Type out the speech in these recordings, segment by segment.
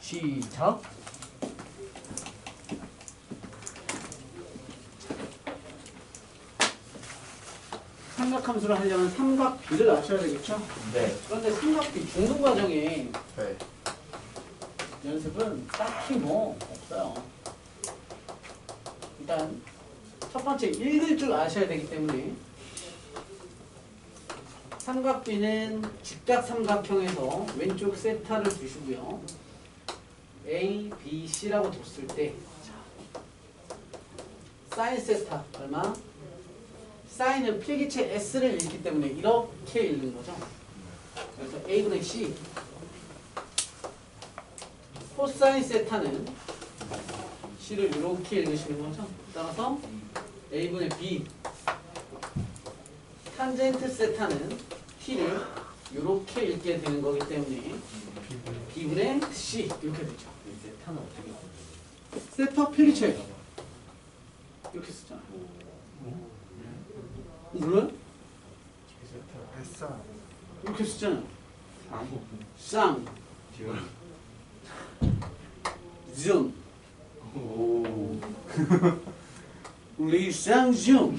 시작. 삼각함수를 하려면 삼각비를 아셔야 되겠죠? 네. 그런데 삼각비 중등 과정에 네. 연습은 딱히 뭐 없어요. 일단 첫 번째 읽을 줄 아셔야 되기 때문에 삼각비는 직각삼각형에서 왼쪽 세타를 두시고요. A, B, C라고 뒀을 때 사인 세타 얼마? 사인은 필기체 S를 읽기 때문에 이렇게 읽는 거죠. 그래서 A분의 C. 코사인 세타는 C를 이렇게 읽으시는 거죠. 따라서 A분의 B. 탄젠트 세타는 T를 이렇게 읽게 되는 거기 때문에 B분의 C 이렇게 되죠. 세타는 어떻게? 세타 필기체 이렇게 쓰잖아요. 몰라요? 이렇게 쓰잖아요. 쌍 중 오. 리쌍중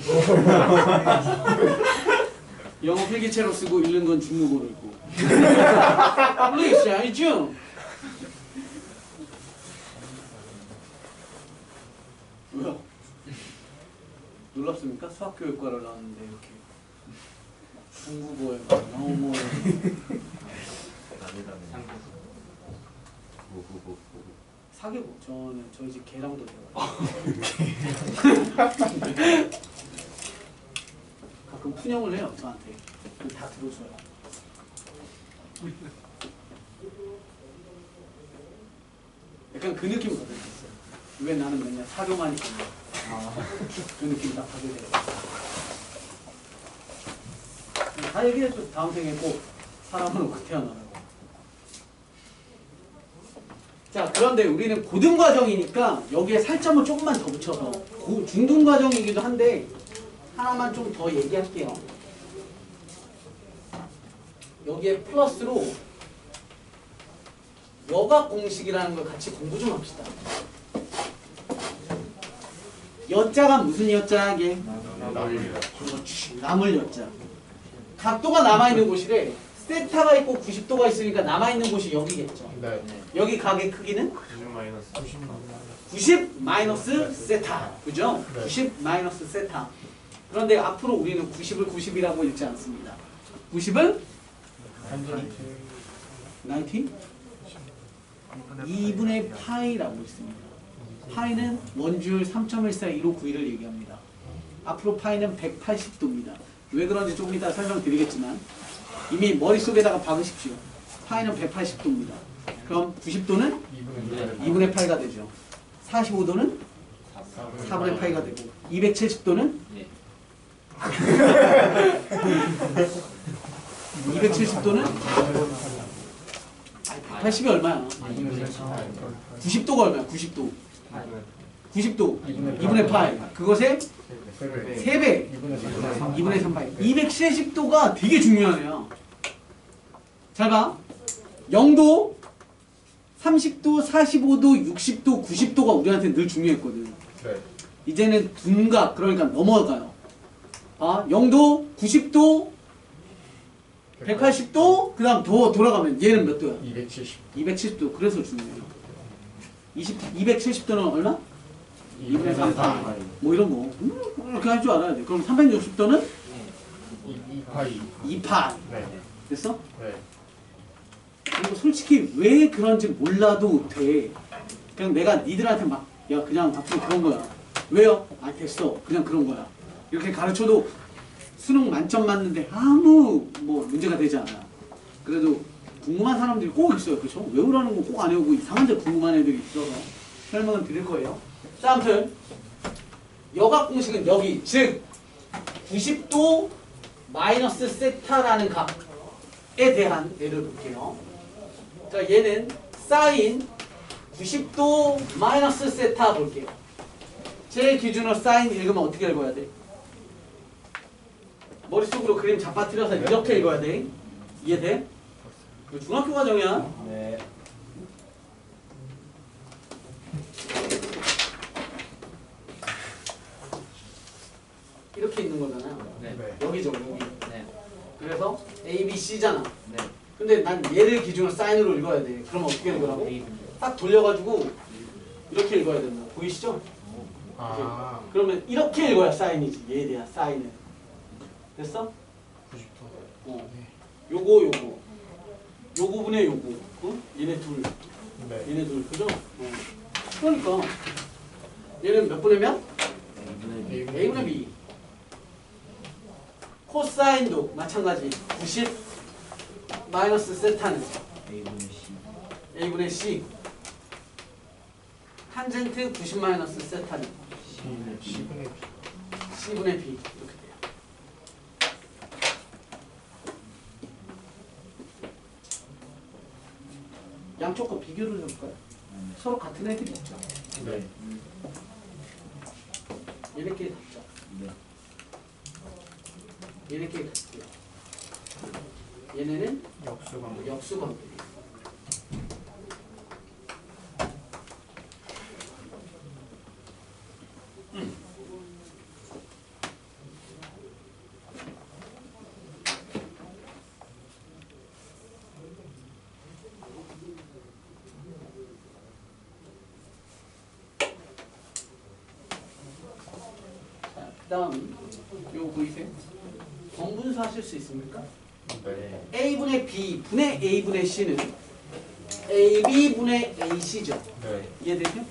영어 필기체로 쓰고 읽는 건 중국어로 읽고 리쌍중 왜요? 놀랍습니까? 수학교육과를 나왔는데 이렇게 중국어에 영어에 사귀고 저는 저희 집 개랑도 돼요. 가끔 푸념을 해요 저한테. 다 들어줘요. 약간 그 느낌 받을 수 있어요. 왜 나는 맨날 사교만 있었냐. 그 느낌 딱 받게 돼요. 다 얘기해줘. 다음 생에 꼭 사람으로 태어나라고. 자, 그런데 우리는 고등과정이니까 여기에 살점을 조금만 더 붙여서 중등과정이기도 한데 하나만 좀 더 얘기할게요. 여기에 플러스로 여각 공식이라는 걸 같이 공부 좀 합시다. 여자가 무슨 여자게? 그렇지. 남을 여자. 각도가 남아있는 곳이래. 세타가 있고 90도가 있으니까 남아있는 곳이 여기겠죠. 네. 여기 각의 크기는? 90 마이너스 세타. 그죠? 네. 90 마이너스 세타. 그런데 앞으로 우리는 90을 90이라고 읽지 않습니다. 90은? 90? 2분의 파이라고 있습니다. 파이는 원주율 3.141591을 얘기합니다. 앞으로 파이는 180도입니다. 왜 그런지 조금 이따 설명드리겠지만 이미 머릿속에다가 박으십시오. 파이는 180도입니다. 그럼 90도는 2분의 8가 되죠. 45도는 4분의 8가 되고 270도는 270도는 180이 얼마야? 90도가 얼마야? 90도. 90도 2분의 8 그것의 3배 2분의 3파이 270도가 되게 중요하네요. 잘 봐. 0도 30도 45도 60도 90도가 우리한테 늘 중요했거든. 네. 이제는 둔각 그러니까 넘어가요. 아 0도 90도 180도 그 다음 더 돌아가면 얘는 몇 도야? 270도. 그래서 중요해요. 270도는 얼마? 2분의 3파이 뭐 이런 거 이렇게 할 줄 알아야 돼. 그럼 360도는? 2파이 네. 됐어? 네. 그리고 솔직히 왜 그런지 몰라도 돼. 그냥 내가 니들한테 막 야 그냥 앞으로 그런 거야. 왜요? 아 됐어. 그냥 그런 거야. 이렇게 가르쳐도 수능 만점 맞는데 아무 뭐 문제가 되지 않아. 그래도 궁금한 사람들이 꼭 있어요. 그렇죠? 외우라는 거 꼭 안 외우고 이상한 데 궁금한 애들이 있어서 설명을 드릴 거예요. 자, 아무튼 여각 공식은 여기 즉 90도 마이너스 세타라는 값에 대한 예를 볼게요. 자, 얘는 사인 90도 마이너스 세타 볼게요. 제 기준으로 사인 읽으면 어떻게 읽어야 돼? 머릿속으로 그림 잡아뜨려서 이렇게 읽어야 돼. 이해돼? 이거 중학교 과정이야. 네. 이렇게 있는 거잖아요. 네. 여기죠, 여기. 네. 그래서 A, B, C잖아. 네. 근데 난 얘를 기준으로 사인으로 읽어야 돼. 그러면 어떻게 읽으라고? 딱 돌려가지고 이렇게 읽어야 된다. 보이시죠? 아, 그러면 이렇게 읽어야 사인이지. 얘에 대한 사인은. 됐어? 90도. 어. 요거. 요거 분의 요거. 어? 얘네 둘. 네. 얘네 둘. 그죠? 그러니까 얘는 몇 분의 몇? A분의 B. 코사인도 마찬가지. 90 마이너스 세타는 A분의 C. A분의 C. 탄젠트 90 마이너스 세타는 C분의 B. C분의 B. 이렇게 돼요. 양쪽 거 비교를 해볼까요? 서로 같은 애들이 있죠. 네. 얘네끼리 같죠. 네. 얘네끼리 같고요. 얘네는 역수관. 역수관계예요. 그 다음 요거 보이세요? 정분수 하실 수 있습니까? 네. A분의 B 분의 A분의 C는 AB분의 AC죠. 네. 이해되죠?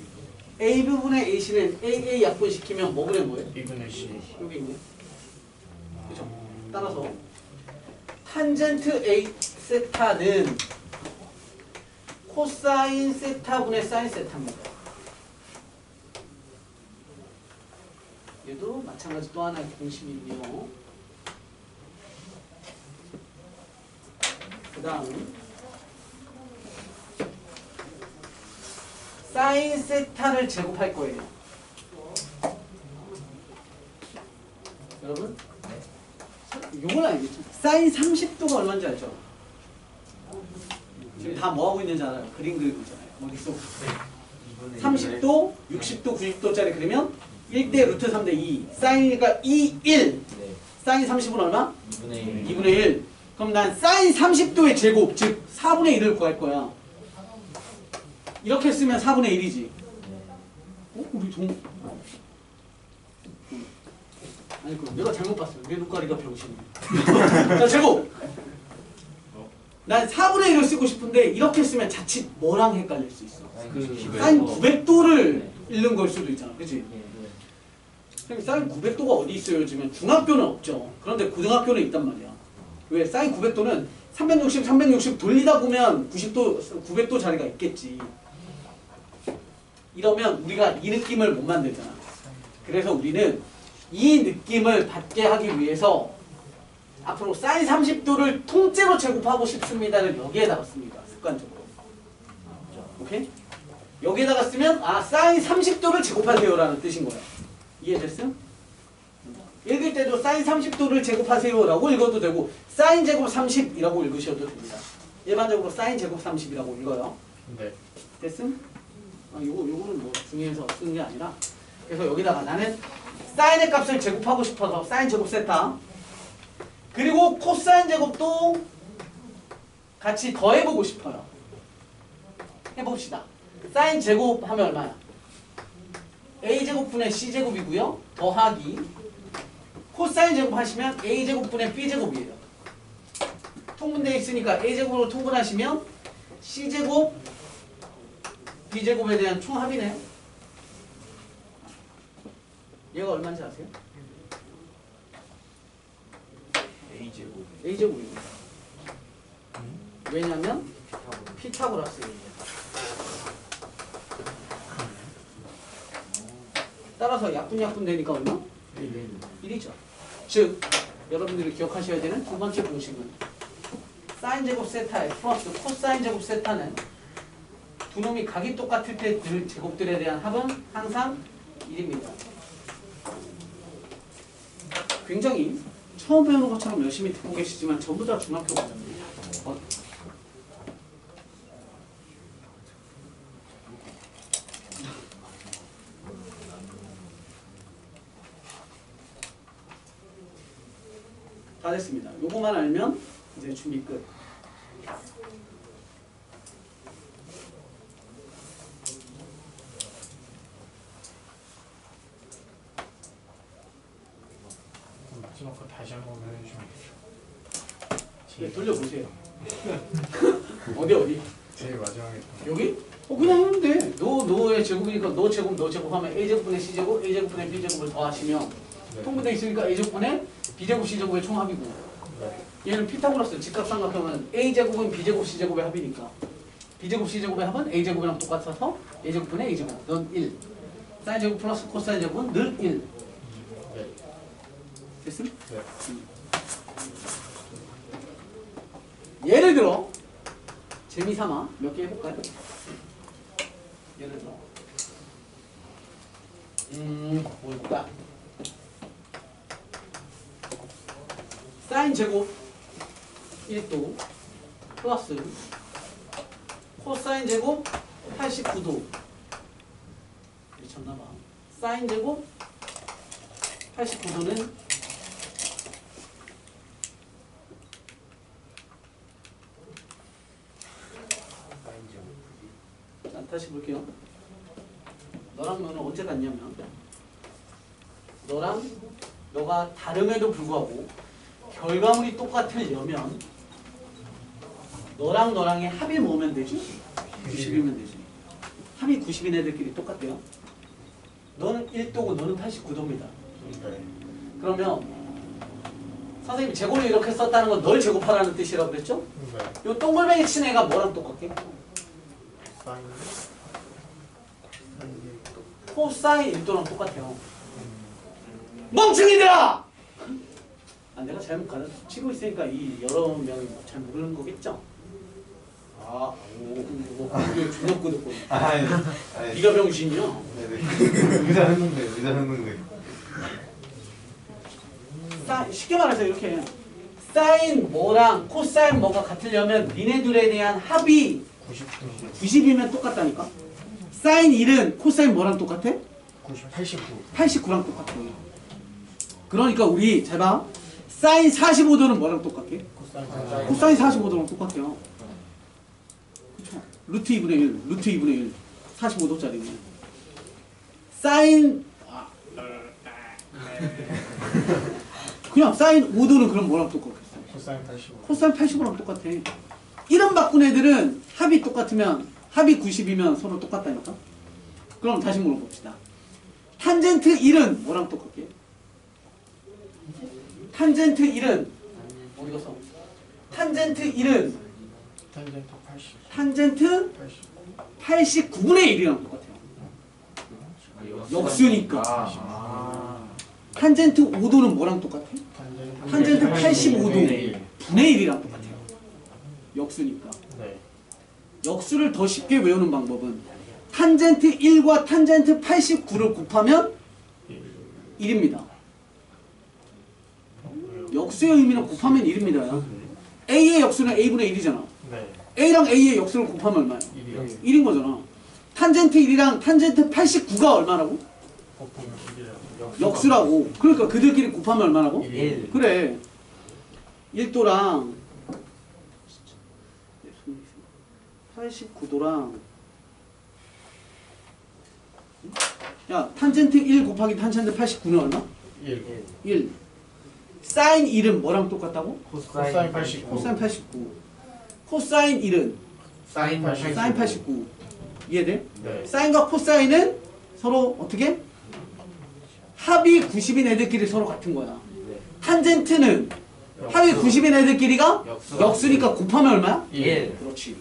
AB분의 AC는 AA 약분시키면 뭐 분의 뭐예요? B분의 C. 여기 있네. 그죠? 따라서 탄젠트 A 세타는 코사인 세타분의 사인 세타입니다. 얘도 마찬가지 또 하나의 공식이고요. 그 다음 사인 세타를 제곱할 거예요. 여러분? 요건 알겠죠? 사인 30도가 얼마인지 알죠? 지금 다 뭐하고 있는지 알아요? 그림 그리고 있잖아요. 머릿속 30도, 60도, 90도짜리 그리면 1대 루트 3대 2 사인이니까 2, 1 네. 사인 30은 얼마? 2분의 1. 2분의 1 그럼 난 사인 30도의 제곱 즉 4분의 1을 구할 거야. 이렇게 쓰면 4분의 1이지. 우리 아니 그럼 내가 잘못 봤어요. 내 눈가리가 병신이야. 자 제곱 난 4분의 1을 쓰고 싶은데 이렇게 쓰면 자칫 뭐랑 헷갈릴 수 있어. 사인 900도를 읽는 걸 수도 있잖아. 그치? 사인 900도가 어디 있어요? 요즘엔 중학교는 없죠. 그런데 고등학교는 있단 말이야. 왜? 사인 900도는 360 돌리다 보면 90도, 900도 자리가 있겠지. 이러면 우리가 이 느낌을 못 만들잖아. 그래서 우리는 이 느낌을 받게 하기 위해서 앞으로 사인 30도를 통째로 제곱하고 싶습니다를 여기에다가 씁니다. 습관적으로. 오케이? 여기에다가 쓰면 사인 30도를 제곱하세요라는 뜻인 거야. 이해됐음? 읽을 때도 사인 30도를 제곱하세요라고 읽어도 되고 사인 제곱 30이라고 읽으셔도 됩니다. 일반적으로 사인 제곱 30이라고 읽어요. 네. 됐음? 요거는 뭐 중요해서 쓰는 게 아니라 그래서 여기다가 나는 사인의 값을 제곱하고 싶어서 사인 제곱 세타 그리고 코사인 제곱도 같이 더해보고 싶어요. 해봅시다. 사인 제곱 하면 얼마야? A제곱분의 C제곱이고요. 더하기 코사인 제곱 하시면 A제곱분의 B제곱이에요. 통분되어 있으니까 A제곱으로 통분하시면 C제곱 B제곱에 대한 총합이네요. 얘가 얼마인지 아세요? A제곱. A제곱입니다. 왜냐면 피타고라스예요. 따라서 약분 되니까 얼마? 1이죠. 즉 여러분들이 기억하셔야 되는 두 번째 공식은 사인 제곱 세타에 플러스 코사인 제곱 세타는 두 놈이 각이 똑같을 때 그 제곱들에 대한 합은 항상 1입니다. 굉장히 처음 배우는 것처럼 열심히 듣고 계시지만 전부 다 중학교 과정입니다. 됐습니다. 요거만 알면 이제 준비 끝. 마지막 거 다시 한번 해주시면 네, 돌려보세요. 어디? 제일 마지막에 여기? 그냥 하면 돼. 노의 제곱이니까 노 제곱 하면 a제곱분의 c제곱, a제곱분의 b제곱을 더하시면 통분돼 있으니까 a제곱분의 b제곱 c제곱의 총합이고 얘는 피타고라스 직각삼각형은 a제곱은 b제곱 c제곱의 합이니까 b제곱 c제곱의 합은 a제곱이랑 똑같아서 a제곱분의 a제곱 넌 1 사인제곱 플러스 코사인제곱은 늘 1 됐음? 네. 예를 들어 재미삼아 몇 개 해볼까요? 예를 들어 뭘까? 사인 제곱 1도 플러스 코사인 제곱 89도 미쳤나봐. 사인 제곱 89도는 자, 다시 볼게요. 너랑 너는 언제 같냐면 너가 다름에도 불구하고 결과물이 똑같으려면 너랑의 합이 뭐면 되지? 90이면 되지. 합이 90인 애들끼리 똑같대요. 너는 1도고 너는 89도입니다. 그러면 선생님이 제곱을 이렇게 썼다는 건 널 제곱하라는 뜻이라고 그랬죠? 요 동글뱅이 친 애가 뭐랑 똑같게? 코사인 1도랑 똑같아요. 멍청이들아! 내가 잘못 가르치고 있으니까 이 여러 명이 잘 모르는 거겠죠? 뭐 그게 준혁구 듣고 네가 병신이야? 의자 했는데 쉽게 말해서 이렇게 사인 뭐랑 코사인 뭐가 같으려면 니네들에 대한 합이 90이면 똑같다니까? 사인 1은 코사인 뭐랑 똑같아? 89랑 똑같아. 그러니까 우리 잘 봐. 사인 45도는 뭐랑 똑같아? 코사인 45도랑 똑같아요. 그쵸? 루트 2분의 1, 루트 2분의 1 45도짜리네. 사인 그냥 사인 5도는 그럼 뭐랑 똑같겠어? 코사인 85랑 똑같아. 이름 바꾼 애들은 합이 똑같으면 합이 90이면 서로 똑같다니까? 그럼 다시 물어봅시다. 탄젠트 1은 뭐랑 똑같게? 탄젠트 1은 어디 가서? 탄젠트 1은 탄젠트 89분의 1이랑 똑같아요. 역수니까. 탄젠트 5도는 뭐랑 똑같아? 탄젠트 85도 분의 1이랑 똑같아요. 역수니까. 역수를 더 쉽게 외우는 방법은 탄젠트 1과 탄젠트 89를 곱하면 1입니다. 역수의 의미는 곱하면 1입니다. A의 역수는 A분의 1이잖아. A랑 A의 역수를 곱하면 얼마야? 1인 거잖아. 탄젠트 1이랑 탄젠트 89가 얼마라고? 역수라고. 그러니까 그들끼리 곱하면 얼마라고? 1. 그래. 1도랑 89도랑 야 탄젠트 1 곱하기 탄젠트 89는 얼마? 1. 사인 1은 뭐랑 똑같다고? 코사인 89. 코사인 89. 코사인 1은 사인 89. 사인 89. 이해돼? 네. 사인과 코사인은 서로 어떻게? 합이 90인 애들끼리 서로 같은 거야. 탄젠트는 합이 90인 애들끼리가 역수니까 곱하면 얼마야? 1. 그렇지.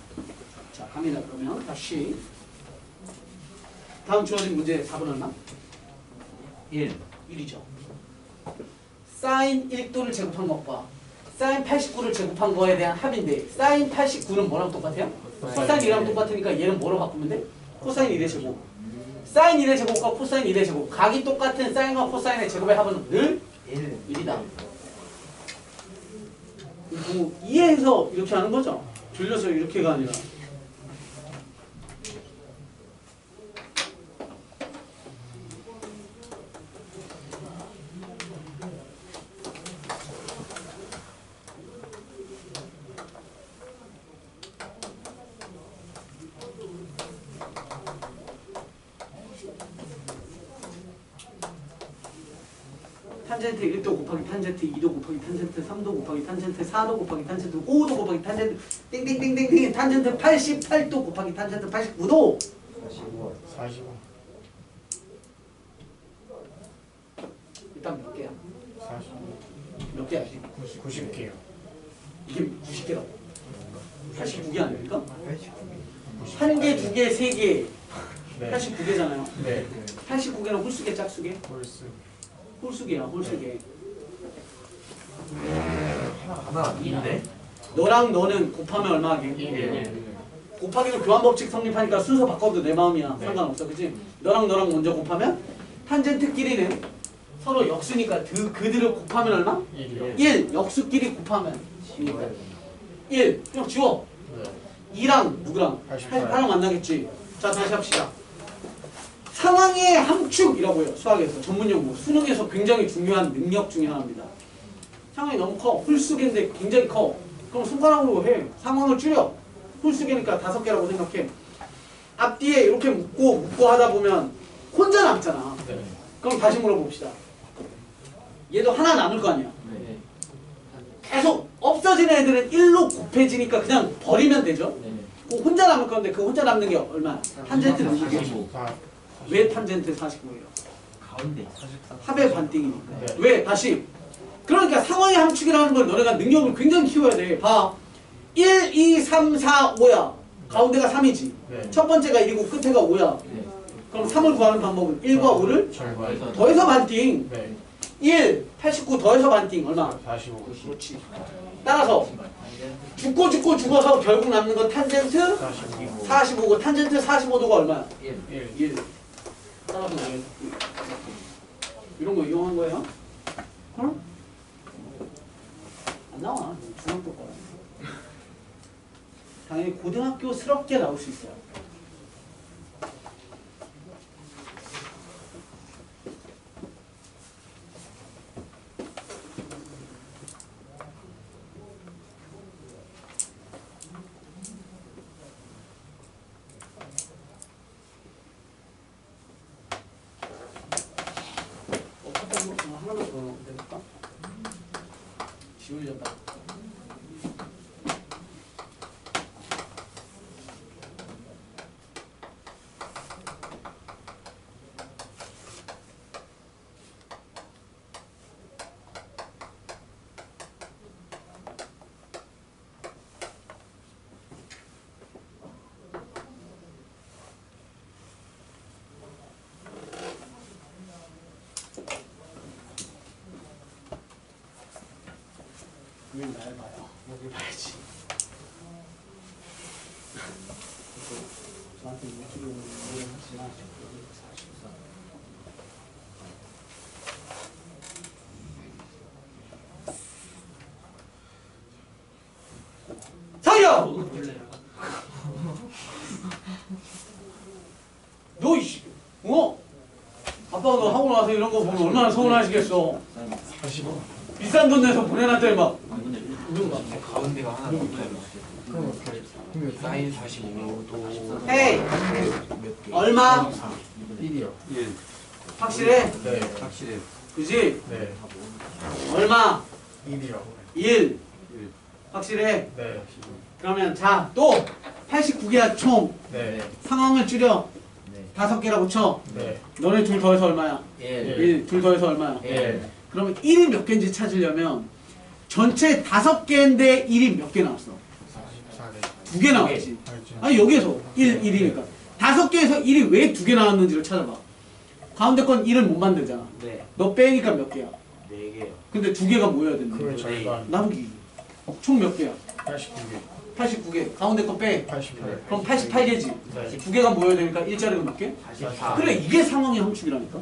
자, 갑니다. 그러면 다시 다음 주어진 문제 4번 얼마? 1. 1이죠. 사인 1도를 제곱한 것과 사인 89를 제곱한 거에 대한 합인데 사인 89는 뭐랑 똑같아요? 코사인 1이랑 똑같으니까 얘는 뭐로 바꾸면 돼? 코사인 1의 제곱. 사인 1의 제곱과 코사인 1의 제곱. 각이 똑같은 사인과 코사인의 제곱의 합은 늘 1이다. 뭐 이해해서 이렇게 하는 거죠? 줄여서 이렇게가 아니라. 탄젠트 1도 곱하기 탄젠트 2도 곱하기 탄젠트 3도 곱하기 탄젠트 4도 곱하기 탄젠트 5도 곱하기 탄젠트 띵띵띵띵띵 탄젠트 88도 곱하기 탄젠트 89도 45. 45. 일단 몇 개야? 45. 몇 개야 지금? 90개요. 이게 90개라고 89개 아닙니까? 한 개, 두 개, 세 개 네. 89개잖아요 네. 89개는 홀수개 짝수개? 홀수. 홀수개야 홀수개 하나 2인데? 너랑 너는 곱하면 얼마 하게? 1. 곱하기는 교환법칙 성립하니까 순서 바꿔도 내 마음이야. 네. 상관없어. 그치? 너랑 먼저 곱하면 탄젠트끼리는 서로 역수니까 그들을 곱하면 얼마? 1이요. 1. 역수끼리 곱하면 1. 그냥 지워. 네. 2랑 누구랑? 88. 88랑 만나겠지. 자 다시 합시다. 상황의 함축이라고 해요. 수학에서 전문용어. 수능에서 굉장히 중요한 능력 중에 하나입니다. 상황이 너무 커. 홀수개인데 굉장히 커. 그럼 손가락으로 해. 상황을 줄여. 홀수개니까 5개라고 생각해. 앞뒤에 이렇게 묶고 하다 보면 혼자 남잖아. 네. 그럼 다시 물어봅시다. 얘도 하나 남을 거 아니야. 네. 계속 없어지는 애들은 1로 곱해지니까 그냥 버리면 되죠. 네. 그 혼자 남을 건데 그 혼자 남는 게 얼마야? 탄젠트 누구게? 45. 4. 왜 탄젠트 45예요? 가운데 44. 합의 반띵이니까. 네. 왜? 다시. 그러니까 상황의 함축이라는 걸 너네가 능력을 굉장히 키워야 돼. 봐. 1, 2, 3, 4, 5야. 가운데가 3이지. 네. 첫 번째가 1이고 끝에가 5야. 네. 그럼 3을 구하는 방법은 1과 5를 절반. 더해서 반띵. 네. 1, 89 더해서 반띵. 얼마? 45. 그렇지. 따라서 죽어서 결국 남는 건 탄젠트 45. 45고 탄젠트 45도가 얼마야? 1. 1. 1. 따라서 왜? 이런 거 이용한 거예요? 어? 안 나와. 중학교 거야. 당연히 고등학교스럽게 나올 수 있어요. 하나만 더 내볼까? 지우려다. 왜 날 봐요? 여기 봐야지. 저한테 유튜브 오래 하지만 여기 44. 자기야! 너 이씨, 아빠가 너 하고 나서 이런 거 보면 얼마나 서운하시겠어. 45. 비싼 돈 내서 보내놨더니 막 가운데가 하나 더 그럼 사인 45도. 헤이! 몇 개? 얼마? 1이요. 1. 확실해? 네. 확실해. 그지? 네. 얼마? 1이요. 1. 확실해? 네. 그러면 자, 또 89개야 총. 네. 상황을 줄여. 네. 5개라고 쳐. 네. 너네 둘 더해서 얼마야? 1. 1. 둘 더해서 얼마야? 1. 그러면 1이 몇 개인지 찾으려면 전체 5개인데 1이 몇 개 나왔어? 44개. 2개 나왔지. 아니 여기에서 1이니까 5개에서 1이 왜 2개 나왔는지를 찾아봐. 가운데 건 1을 못 만들잖아. 네. 너 빼니까 몇 개야? 4개요. 근데 2개가 모여야 된다. 그걸 절반. 나누기. 총 몇 개야? 89개. 89개. 가운데 거 빼. 88. 그럼 88개지. 네. 2개가 모여야 되니까 일자리가 몇 개? 44. 그래 이게 상황의 함축이라니까.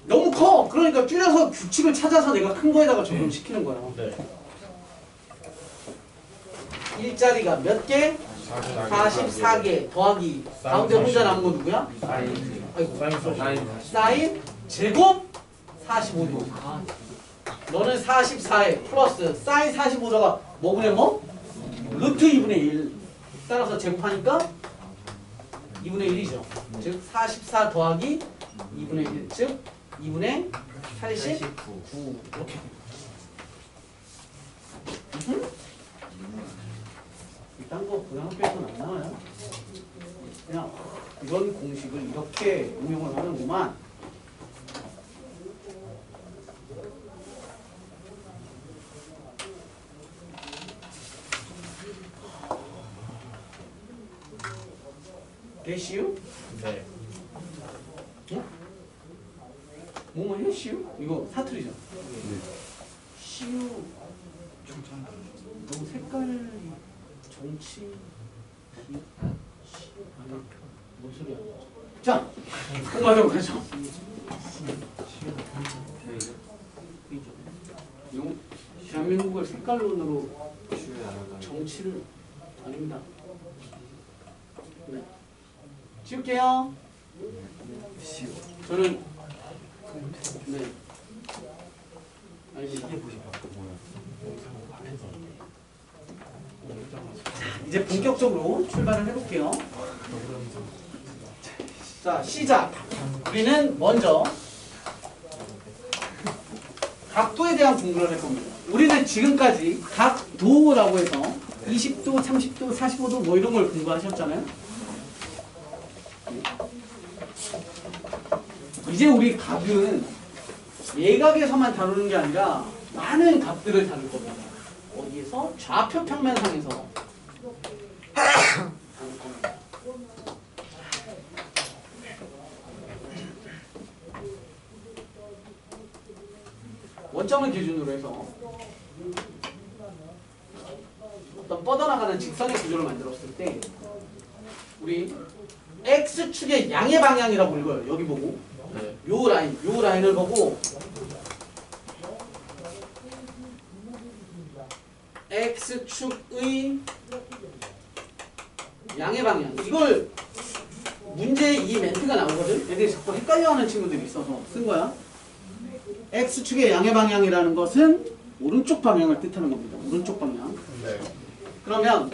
너무 커. 그러니까 줄여서 규칙을 찾아서 내가 큰 거에다가 적용시키는 거야. 네. 일자리가 몇 개? 44개 더하기 가운데 혼자 남은 거 누구야? 사인. 아이고. 사인 사인 제곱 45도. 너는 44에 플러스 사인 45도가 뭐분의 뭐? 루트 2분의 1. 따라서 제곱하니까 2분의 1이죠. 즉 44 더하기 2분의 1. 즉 2분의 89. 이렇게. 이딴 거 고등학교에서는 안 나와요. 그냥 이런 공식을 이렇게 응용을 하는구만. 대시유? 네. 어? 뭐뭐 해시유? 이거 사투리죠? 시유. 너무 색깔이 정치. 뭔 소리야? 자, 공부하자고 그랬죠? 이거 대한민국을 색깔론으로 정치를 아닙니다. 네. 지울게요. 저는 네. 아닙니다. 이제 본격적으로 출발을 해볼게요. 자, 시작. 우리는 먼저 각도에 대한 공부를 할 겁니다. 우리는 지금까지 각도라고 해서 20도, 30도, 45도 뭐 이런 걸 공부하셨잖아요. 이제 우리 각은 예각에서만 다루는 게 아니라 많은 각들을 다룰 겁니다. 어디에서? 좌표 평면상에서 다룰 겁니다. 원점을 기준으로 해서 어떤 뻗어나가는 직선의 구조를 만들었을 때 우리 X축의 양의 방향이라고 읽어요. 여기 보고 요 라인을 보고 X축의 양의 방향, 이걸 문제에 이 멘트가 나오거든. 애들이 자꾸 헷갈려하는 친구들이 있어서 쓴 거야. X축의 양의 방향이라는 것은 오른쪽 방향을 뜻하는 겁니다. 오른쪽 방향. 네. 그러면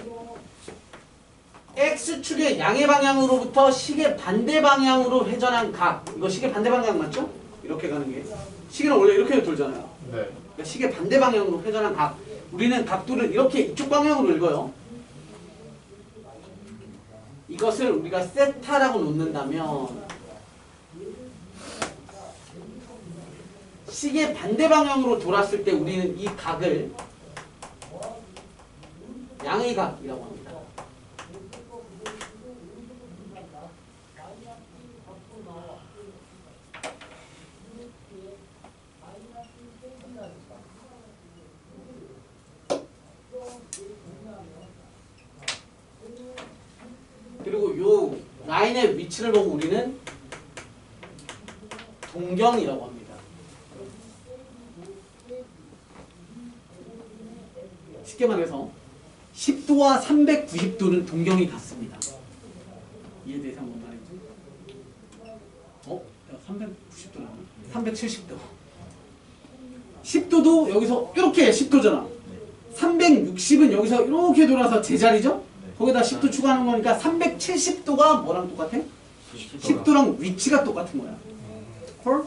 X축의 양의 방향으로부터 시계 반대 방향으로 회전한 각, 이거 시계 반대 방향 맞죠? 이렇게 가는 게. 시계는 원래 이렇게 돌잖아요. 네. 그러니까 시계 반대 방향으로 회전한 각. 우리는 각도를 이렇게 이쪽 방향으로 읽어요. 이것을 우리가 세타라고 놓는다면 시계 반대 방향으로 돌았을 때 우리는 이 각을 양의 각이라고 합니다. 그리고 요 라인의 위치를 보고 우리는 동경이라고 합니다. 쉽게 말해서 10도와 390도는 동경이 같습니다. 이해돼서 한번 말해줘. 내가 390도 나오나? 370도. 10도도 여기서 이렇게 10도잖아. 360은 여기서 이렇게 돌아서 제자리죠? 거기다 10도 추가하는 거니까 370도가 뭐랑 똑같아? 10도랑 위치가 똑같은 거야. 헐?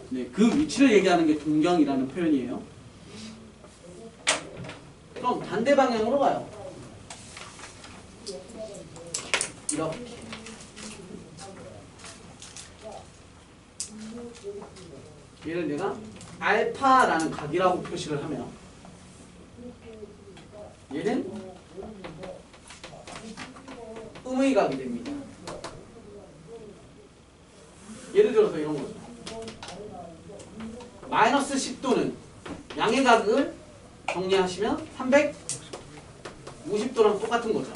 네, 그 위치를 얘기하는 게 동경이라는 표현이에요. 그럼 반대 방향으로 가요. 이렇게. 얘를 내가 알파라는 각이라고 표시를 하면 얘는 음의 각이 됩니다. 예를 들어서 이런 거죠. 마이너스 10도는 양의 각을 정리하시면 350도랑 똑같은 거죠.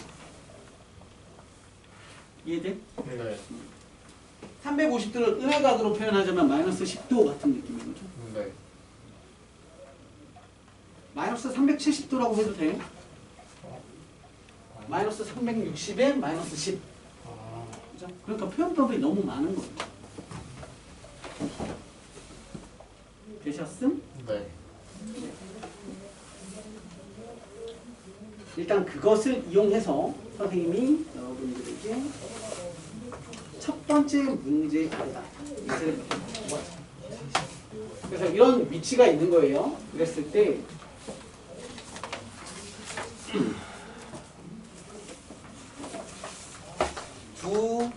이해돼? 네. 350도를 음의 각으로 표현하자면 마이너스 10도 같은 느낌인 거죠. 네. 마이너스 370도라고 해도 돼. 마이너스 360에 마이너스 10. 그죠? 그러니까 표현법이 너무 많은 거예요. 되셨음? 네. 일단 그것을 이용해서 선생님이 여러분들에게 첫 번째 문제입니다. 이제 그래서 이런 위치가 있는 거예요. 그랬을 때 두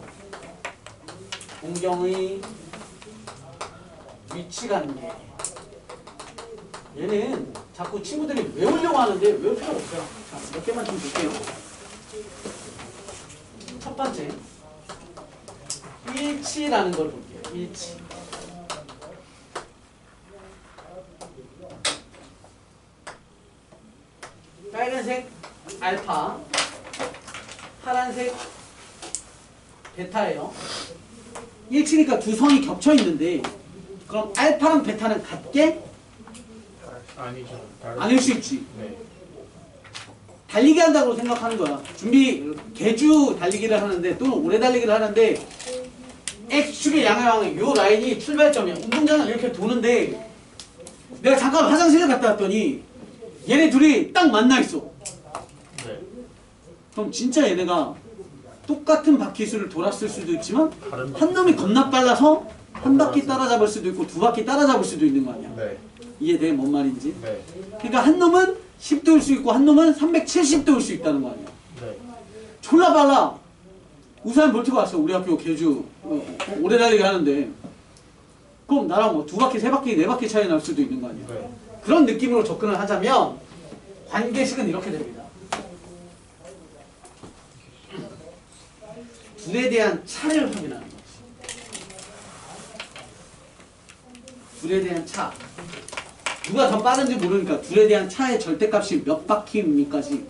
동경의 위치라는 게 얘는 자꾸 친구들이 외우려고 하는데 외울 필요가 없어요. 자, 몇 개만 좀 볼게요. 첫 번째 일치라는 걸 볼게요. 일치. 빨간색 알파, 파란색 베타예요. 일치니까 두 선이 겹쳐 있는데 그럼 알파랑 베타는 같게 아니죠. 아닐 수 있지. 네. 달리기 한다고 생각하는 거야. 준비 개주 달리기를 하는데 또는 오래 달리기를 하는데 X축의 양의 요 라인이 출발점이야. 운동장을 이렇게 도는데 내가 잠깐 화장실을 갔다 왔더니 얘네 둘이 딱 만나 있어. 네. 그럼 진짜 얘네가 똑같은 바퀴수를 돌았을 수도 있지만 다른 한 놈이 겁나 빨라서 한 바퀴 따라잡을 수도 있고 두 바퀴 따라잡을 수도 있는 거 아니야. 네. 이해돼? 뭔 말인지? 네. 그러니까 한 놈은 10도일 수 있고 한 놈은 370도일 수 있다는 거 아니야. 네. 졸라 빨라. 우사인 볼트가 왔어. 우리 학교 개주 오래 달리기 하는데 그럼 나랑 뭐 두 바퀴, 세 바퀴, 네 바퀴 차이 날 수도 있는 거 아니야. 네. 그런 느낌으로 접근을 하자면 관계식은 이렇게 됩니다. 둘에 대한 차를 확인하는 거지. 둘에 대한 차. 누가 더 빠른지 모르니까 둘에 대한 차의 절대값이 몇 바퀴입니까지.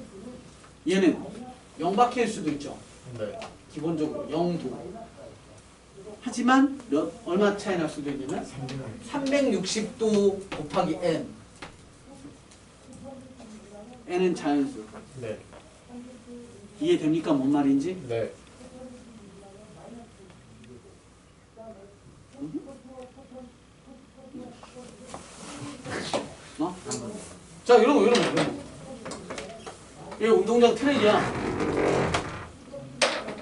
얘는 0바퀴일 수도 있죠. 네. 기본적으로 0도. 하지만 얼마 차이 날 수도 있냐면 360도 곱하기 n. n은 자연수. 네. 이해됩니까? 뭔 말인지? 네. 어? 자, 이런 거. 이게 운동장 트랙이야.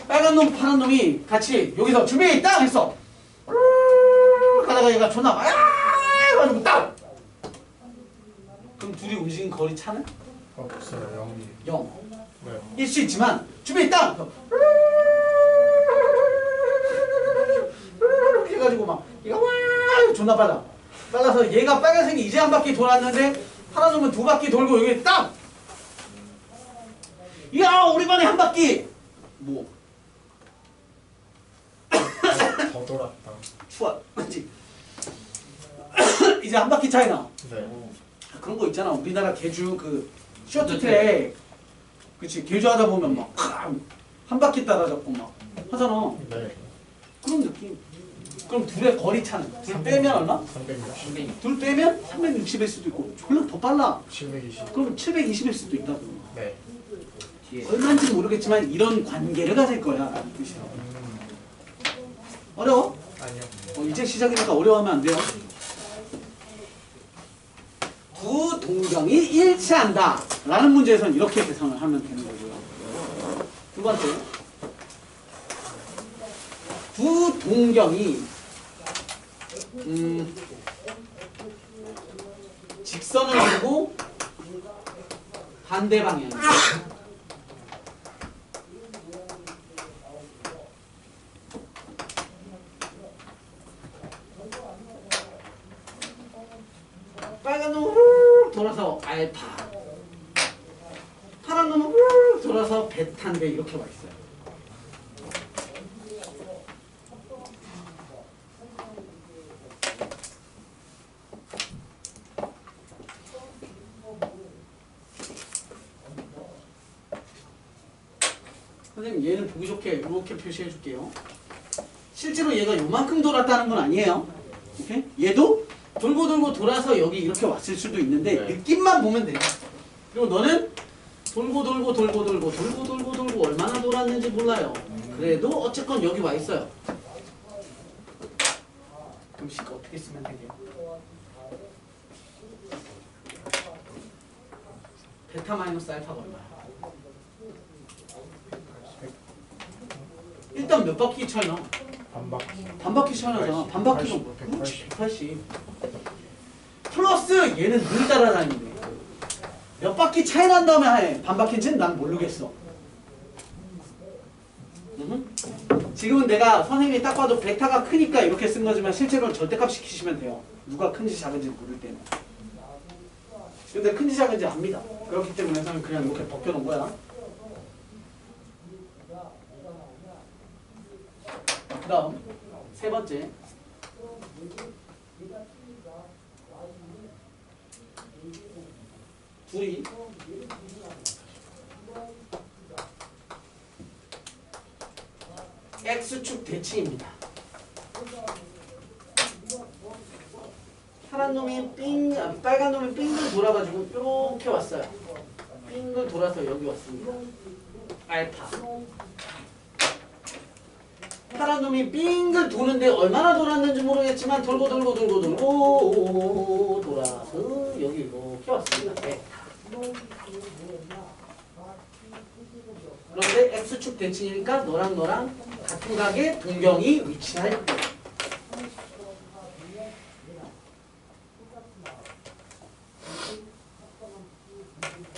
빨간 놈, 파란 놈이 같이 여기서 준비 딱 했어. 가다가 얘가 존나 막 해가지고 딱. 그럼 둘이 움직인 거리 차는 없어요. 0이. 0. 네. 일 수 있지만 준비 딱. 해가지고 막 얘가 와 존나 빨라. 빨라서 얘가 빨간색이 이제 한 바퀴 돌았는데 파란 놈은 두 바퀴 돌고 여기 딱. 야 우리 반에 한 바퀴. 뭐? 더 돌았다. 추워. 맞지? 이제 한 바퀴 차이 나. 네. 그런 거 있잖아. 우리나라 개주 그 쇼트트랙. 그치? 개주 하다 보면 막 한 바퀴 따라잡고 막 하잖아. 네. 그런 느낌. 그럼 둘의 거리 차는 둘 빼면 얼마? 360. 둘 빼면 360일 수도 있고 졸라 더 빨라. 720. 그럼 720일 수도 있다고. 네. 얼마인지 모르겠지만 이런 관계를 가질 거야 라는 뜻이야. 어려워? 아니요. 이제 시작이니까 어려워하면 안 돼요. 두 동경이 일치한다 라는 문제에서는 이렇게 계산을 하면 되는 거고요. 두 번째, 두 동경이 직선을 두고 반대 방향이에요. 빨간 놈은 훅 돌아서 알파, 파란 놈은 훅 돌아서 베타인데 이렇게 와 있어요. 선생님 얘는 보기 좋게 이렇게 표시해 줄게요. 실제로 얘가 요만큼 돌았다는 건 아니에요. 오케이? 얘도 돌고 돌고 돌아서 여기 이렇게 왔을 수도 있는데 네. 느낌만 보면 돼요. 그리고 너는 돌고 돌고 돌고 돌고 돌고 돌고 돌고 얼마나 돌았는지 몰라요. 그래도 어쨌건 여기 와 있어요. 그럼 식 어떻게 쓰면 되게요? 베타 마이너스 알파가 얼마야? 일단 몇 바퀴 차이 나? 반바퀴. 반바퀴 차이 나잖아. 반바퀴가 180, 뭐야? 180. 플러스 얘는 늘 따라다니네. 몇 바퀴 차이 난 다음에 해. 반 바퀴인지는 난 모르겠어. 지금은 내가 선생님이 딱 봐도 베타가 크니까 이렇게 쓴 거지만 실제로는 절대값 시키시면 돼요. 누가 큰지 작은지 모를 때는. 근데 큰지 작은지 압니다. 그렇기 때문에 선생님 그냥 이렇게 벗겨놓은 거야. 그 다음 세 번째. 둘이 X축 대칭입니다. 파란 놈이 빨간 놈이 빙글 돌아가지고 이렇게 왔어요. 빙글 돌아서 여기 왔습니다. 알파. 파란 놈이 빙글 도는데 얼마나 돌았는지 모르겠지만 돌고 돌아서 여기 이렇게 왔습니다. 베타. 그런데 X축 대칭이니까 너랑 같은 각에 동경이 위치할 때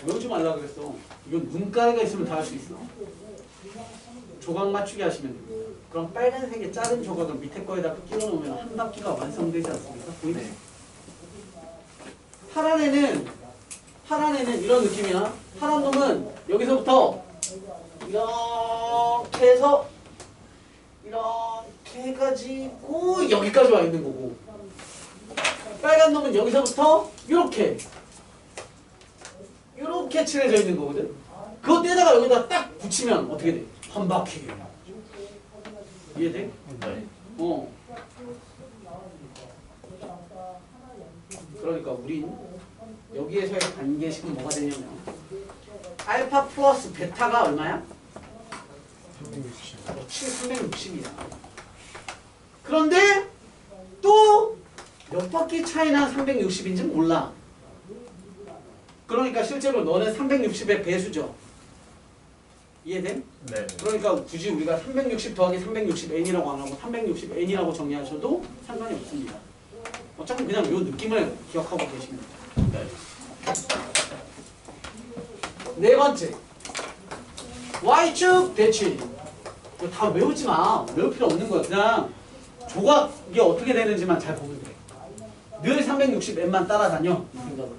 외우지 말라 그랬어. 이건 눈가리가 있으면 다 할 수 있어. 조각 맞추기 하시면 됩니다. 그럼 빨간색의 작은 조각을 밑에 거에다 끼워 놓으면 한 바퀴가 완성되지 않습니까? 보이네? 파란 애는 이런 느낌이야. 파란 놈은 여기서부터 이렇게 해서 이렇게 해가지고 여기까지 와 있는 거고, 빨간 놈은 여기서부터 이렇게 칠해져 있는 거거든. 그거 떼다가 여기다 딱 붙이면 어떻게 돼? 한 바퀴. 이해돼? 네. 그러니까 우린 여기에서의 관계식은 뭐가 되냐면 알파 플러스 베타가 얼마야? 360이야. 그런데 또 몇 바퀴 차이나 360인지 몰라. 그러니까 실제로 너는 360의 배수죠. 이해돼? 네. 그러니까 굳이 우리가 360 더하기 360n이라고 안 하고 360n이라고 정리하셔도 상관이 없습니다. 어차피 그냥 이 느낌을 기억하고 계시면 돼요. 네 번째, Y축 대칭. 이거 다 외우지 마. 외울 필요 없는 거야. 그냥 조각이 어떻게 되는지만 잘 보면 돼. 늘 360n만 따라다녀. 이 생각을.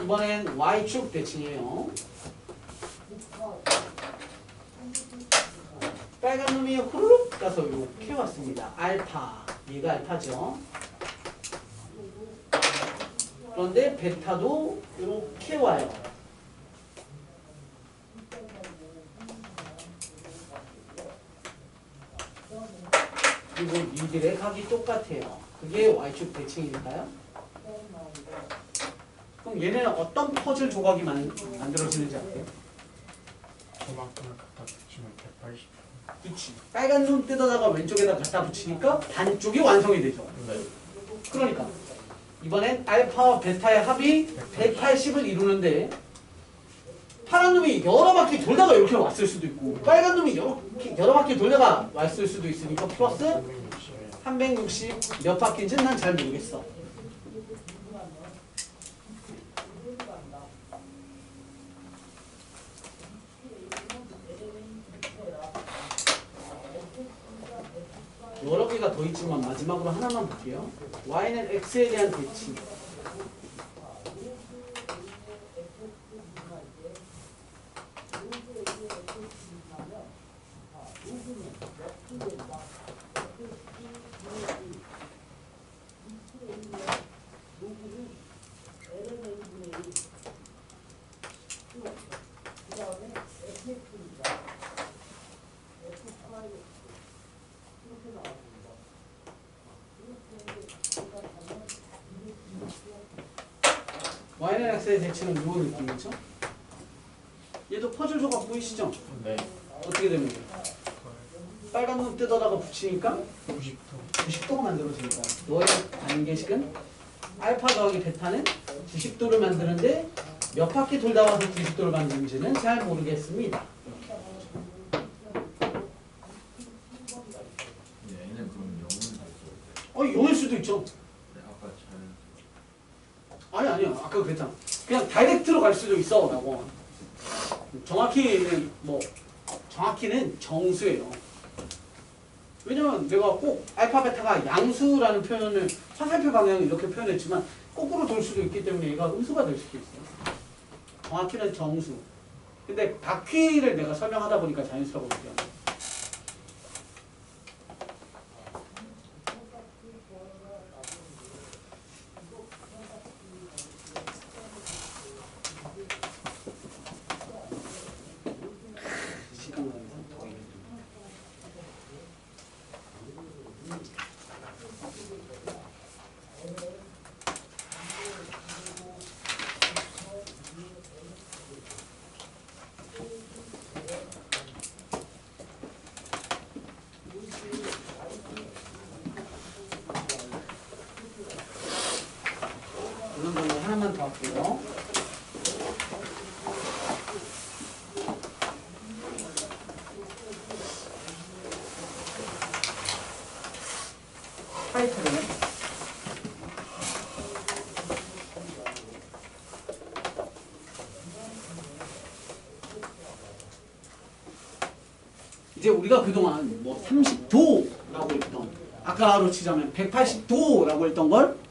이번엔 Y축 대칭이에요. 빨간 놈이 후루룩 가서 이렇게 왔습니다. 알파. 얘가 알파죠. 그런데 베타도 이렇게 와요. 그리고 이들의 각이 똑같아요. 그게 Y축 대칭이니까요. 그럼 얘네는 어떤 퍼즐 조각이 만들어지는지 아세요? 저만큼을 갖다 붙이면 180. 그치. 빨간 놈 뜯어다가 왼쪽에다 갖다 붙이니까 반쪽이 완성이 되죠. 네. 그러니까 이번엔 알파와 베타의 합이 180을 이루는데 파란 놈이 여러 바퀴 돌다가 이렇게 왔을 수도 있고 빨간 놈이 여러 바퀴 돌다가 왔을 수도 있으니까 플러스 360 몇 바퀴인지는 난 잘 모르겠어. 여러 개가 더 있지만 마지막으로 하나만 볼게요. Y는 X에 대한 대칭. Y는 X의 대칭은 요 느낌이죠? 얘도 퍼즐 조각 보이시죠? 네. 어떻게 되는 거예요? 빨간 놈 뜯어다가 붙이니까 90도. 90도가 만들어지니까 너의 관계식은 알파 더하기 베타는 90도를 만드는데 몇 바퀴 돌다 와서 90도를 만드는지는 잘 모르겠습니다. 얘는 그럼 0은 영일 수도 있죠. 그거 그랬잖아. 그냥 다이렉트로 갈 수도 있어 라고. 정확히는 정수예요. 왜냐면 내가 꼭 알파 베타가 양수라는 표현을 화살표 방향을 이렇게 표현했지만 거꾸로 돌 수도 있기 때문에 얘가 음수가 될 수도 있어. 정확히는 정수. 근데 바퀴를 내가 설명하다 보니까 자연스러워 얘기하는 거야. 하나만 더 할게요. 타이틀은 이제 우리가 그동안 뭐 30도라고 했던 아까로 치자면 180도라고 했던 걸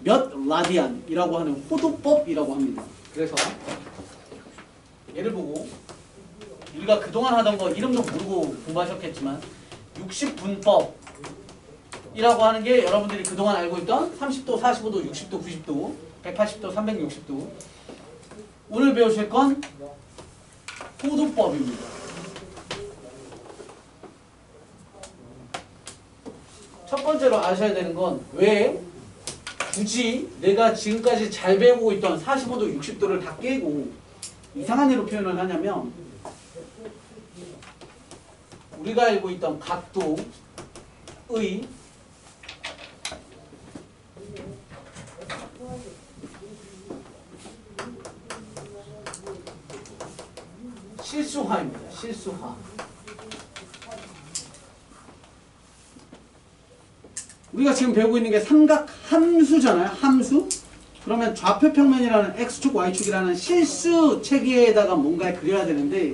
몇 라디안이라고 하는 호도법이라고 합니다. 그래서 얘를 보고 우리가 그동안 하던 거 이름도 모르고 공부하셨겠지만 60분법이라고 하는 게 여러분들이 그동안 알고 있던 30도, 45도, 60도, 90도, 180도, 360도 오늘 배우실 건 호도법입니다. 첫 번째로 아셔야 되는 건 왜 굳이 내가 지금까지 잘 배우고 있던 45도, 60도를 다 깨고 이상한 예로 표현을 하냐면 우리가 알고 있던 각도의 실수화입니다. 실수화. 우리가 지금 배우고 있는 게 삼각 함수잖아요. 함수. 그러면 좌표 평면이라는 x축, y축이라는 실수 체계에다가 뭔가 그려야 되는데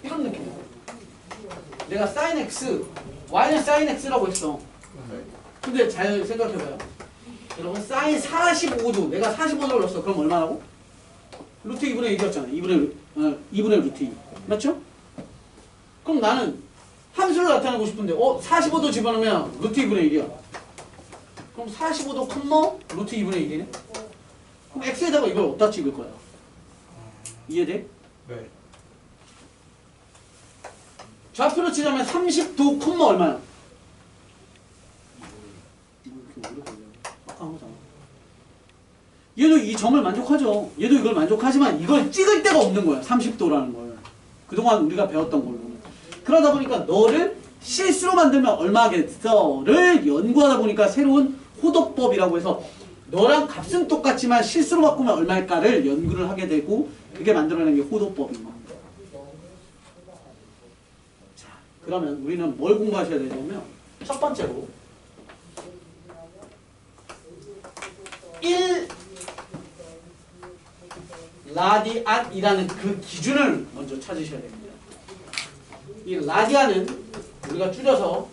이런 느낌. 내가 sin x, y는 sin x라고 했어. 근데 잘 생각해봐요. 여러분 sin 45도, 내가 45도를 넣었어. 그럼 얼마라고? 루트 2분의 1이었잖아. 2분의 루트 2. 맞죠? 그럼 나는 함수를 나타내고 싶은데 45도 집어넣으면 루트 2분의 1이야. 그럼 45도 콤마 루트 2분의 1이네? 그럼 x에다가 이걸 어디다 찍을 거야? 이해돼? 네. 좌표로 치자면 30도 콤마 얼마야? 아까 한 거잖아. 얘도 이 점을 만족하죠. 얘도 이걸 만족하지만 이걸 찍을 데가 없는 거야. 30도라는 걸. 그동안 우리가 배웠던 걸로. 그러다 보니까 너를 실수로 만들면 얼마 하겠어를 연구하다 보니까 새로운 호도법이라고 해서 너랑 값은 똑같지만 실수로 바꾸면 얼마일까를 연구를 하게 되고 그게 만들어낸 게 호도법인 겁니다. 자, 그러면 우리는 뭘 공부하셔야 되냐면 첫 번째로 1라디안이라는 그 기준을 먼저 찾으셔야 됩니다. 이 라디안은 우리가 줄여서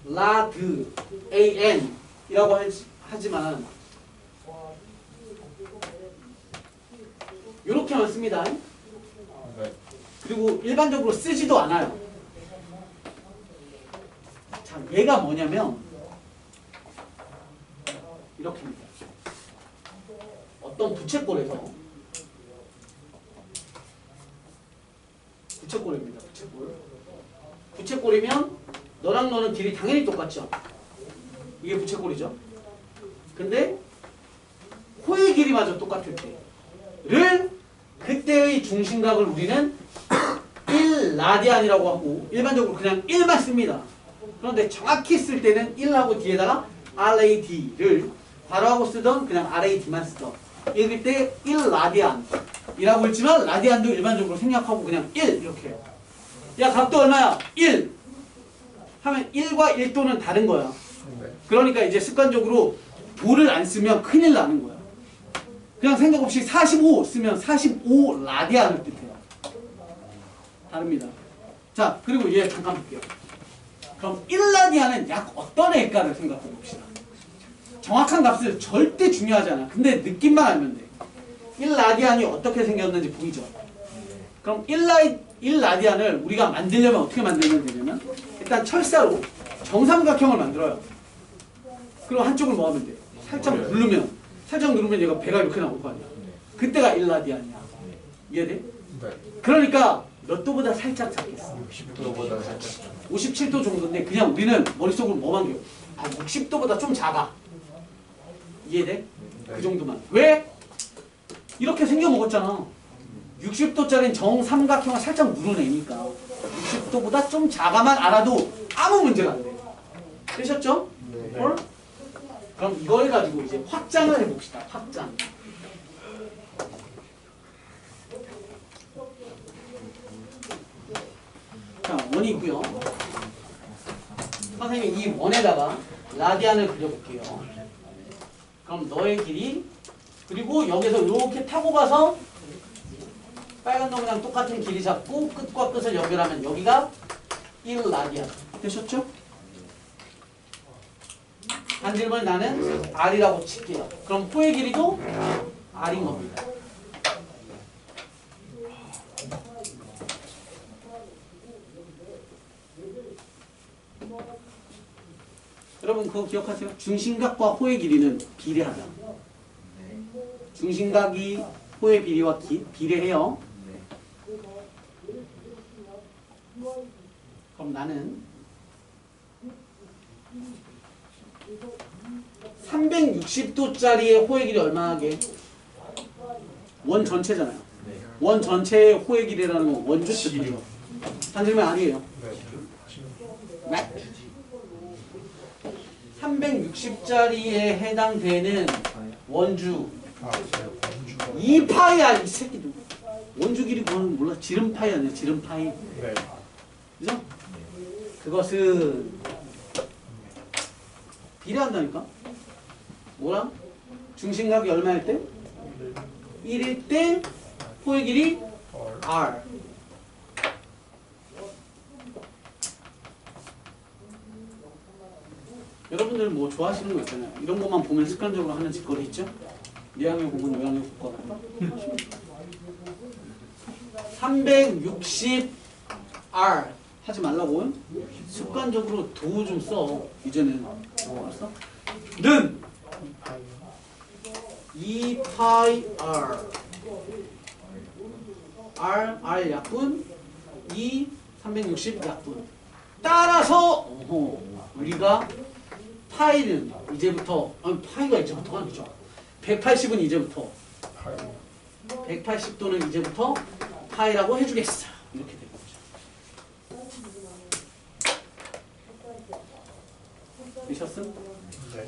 라드 AN이라고 하지만 이렇게만 씁니다. 네. 그리고 일반적으로 쓰지도 않아요. 자, 얘가 뭐냐면 이렇게입니다. 어떤 부채꼴에서 부채꼴입니다. 부채꼴. 부채꼴이면 너랑 너는 길이 당연히 똑같죠. 이게 부채꼴이죠. 근데 호의 길이마저 똑같을 때를 그때의 중심각을 우리는 1라디안이라고 하고 일반적으로 그냥 1만 씁니다. 그런데 정확히 쓸 때는 1하고 뒤에다가 RAD를 괄호하고 쓰던 그냥 RAD만 쓰던 읽을 때 1라디안이라고 했지만 라디안도 일반적으로 생략하고 그냥 1 이렇게 해요. 야 각도 얼마야? 1 하면 1과 1도는 다른 거야. 네. 그러니까 이제 습관적으로 도를 안 쓰면 큰일 나는 거야. 그냥 생각 없이 45 쓰면 45 라디안을 뜻해요. 다릅니다. 자, 그리고 얘 잠깐 볼게요. 그럼 1라디안은 약 어떤 애일까를 생각해 봅시다. 정확한 값을 절대 중요하지 않아. 근데 느낌만 알면 돼. 1라디안이 어떻게 생겼는지 보이죠? 그럼 1라디안을 우리가 만들려면 어떻게 만들면 되냐면 일단 철사로 정삼각형을 만들어요. 그리고 한쪽을 뭐 하면 돼? 살짝 누르면 얘가 배가 이렇게 나올 거 아니야. 그때가 1라디안이야. 이해돼? 네. 그러니까 몇 도보다 살짝 작겠어. 60도보다 살짝 57도 정도인데 그냥 우리는 머릿속으로 뭐만 기억? 60도보다 좀 작아. 이해돼? 그 정도만. 왜? 이렇게 생겨 먹었잖아. 60도짜리는 정삼각형을 살짝 누르내니까 60도보다 좀 작아만 알아도 아무 문제가 안 돼. 되셨죠? 네. 헐? 그럼 이걸 가지고 이제 확장을 해봅시다. 확장. 자, 원이 있고요. 선생님이 이 원에다가 라디안을 그려볼게요. 그럼 너의 길이 그리고 여기서 이렇게 타고 가서 빨간 놈이랑 똑같은 길이 잡고 끝과 끝을 연결하면 여기가 1라디안. 되셨죠? 반지름을 나는 R이라고 칠게요. 그럼 호의 길이도 R인 겁니다. 여러분 그거 기억하세요? 중심각과 호의 길이는 비례하다. 중심각이 호의 비례와 비례해요. 그럼 나는 360도짜리의 호의 길이 얼마나 하게? 원 전체잖아요. 원 전체의 호의 길이라는 건 원주 뜻하죠. 반지름이 아니에요. 네. 360짜리에 해당되는 원주 아, 네. 원주가 2파이야 이 새끼도. 원주 길이 뭐는 몰라. 지름파이 아니야. 지름파이. 네. 그죠? 그것은 비례한다니까? 뭐랑? 중심각이 얼마일 때? 1일 때 호의 길이 R. 여러분들 뭐 좋아하시는 거 있잖아요. 이런 것만 보면 습관적으로 하는 짓거리 있죠? 내향의 공은 외향의 국가. 360R 하지 말라고. 습관적으로 도 좀 써. 이제는 알았어? 는 2파이 R 약분 360 약분. 따라서 우리가 파이는 이제부터 파이가 이제부터가 아니죠. 180은 이제부터 180도는 이제부터 파이라고 해주겠어. 이렇게 되는 거죠. 되셨음? 네.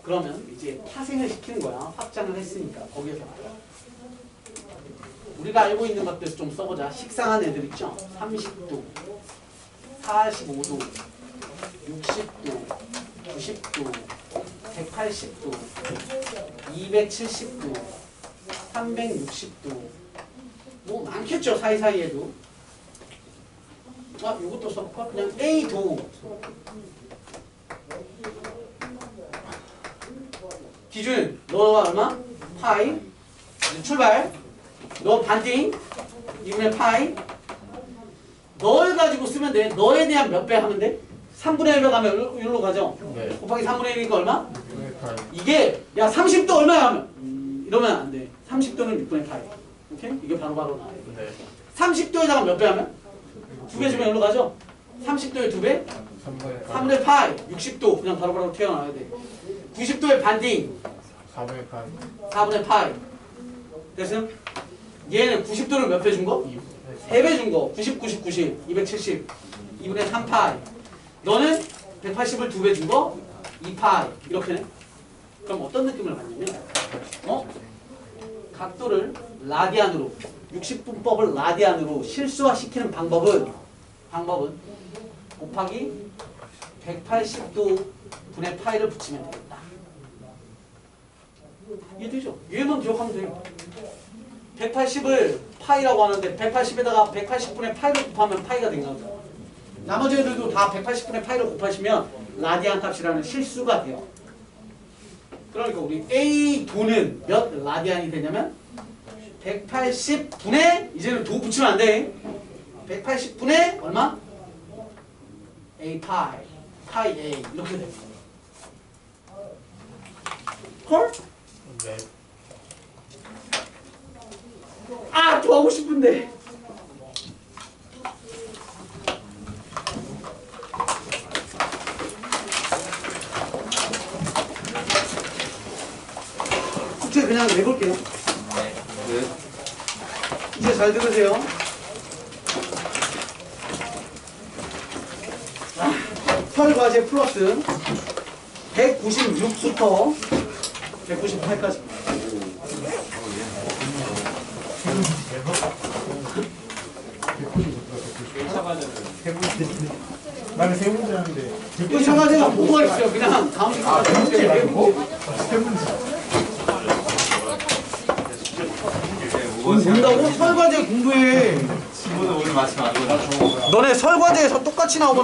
그러면 이제 파생을 시키는 거야. 확장을 했으니까 거기에서 우리가 알고 있는 것들 좀 써보자. 식상한 애들 있죠? 30도, 45도, 60도, 90도, 180도, 270도, 360도. 뭐 많겠죠, 사이사이에도. 아, 이것도 써볼까? 그냥 A도. 기준, 너가 얼마? 파이. 출발. 너 반띵. 2분의 파이. 널 가지고 쓰면 돼. 너에 대한 몇 배 하면 돼? 3분의 1로 가면 여기로 가죠? 네. 곱하기 3분의 1이니까 얼마? 6분의 8. 이게 야 30도 얼마야 하면 이러면 안 돼. 30도는 6분의 8. 오케이? 이게 바로 나와요. 네. 30도에다가 몇 배 하면? 2배 주면 여기로 가죠? 30도에 2배? 3분의 8. 3분의 8. 60도 그냥 바로 튀어나와야 돼. 90도에 반띵. 4분의 8. 4분의 8. 됐음? 얘는 90도를 몇 배 준 거? 2분의 3배 준 거. 90, 90, 90. 270. 2분의 3파이. 너는 180을 2배 준 거? 2파이. 이렇게네. 그럼 어떤 느낌을 받냐면 각도를 라디안으로 60분법을 라디안으로 실수화시키는 방법은 곱하기 180도 분의 파이를 붙이면 되겠다. 이해되죠? 얘만 기억하면 돼요. 180을 파이라고 하는데 180에다가 180분의 파이를 곱하면 파이가 된 거죠. 나머지 애들도 다 180분의 파이를 곱하시면 라디안 값이라는 실수가 돼요. 그러니까 우리 A 도는 몇 라디안이 되냐면 180분의 이제는 도 붙이면 안 돼. 180분의 얼마? A 파이 A 이렇게 돼. 헐? 네. 아, 더 하고 싶은데. 숙제 그냥 내볼게요. 이제 잘 들으세요. 설과제 플러스 196부터 198까지. 나는 세 문제 하는데. 이 차가제가 뭐가 있어요? 그냥 다음 문제 말고 세 문제. 본다고? 설과제 공부해. 친구는 오늘 마침 안 오나? 너네 설과제에서 똑같이 나오거나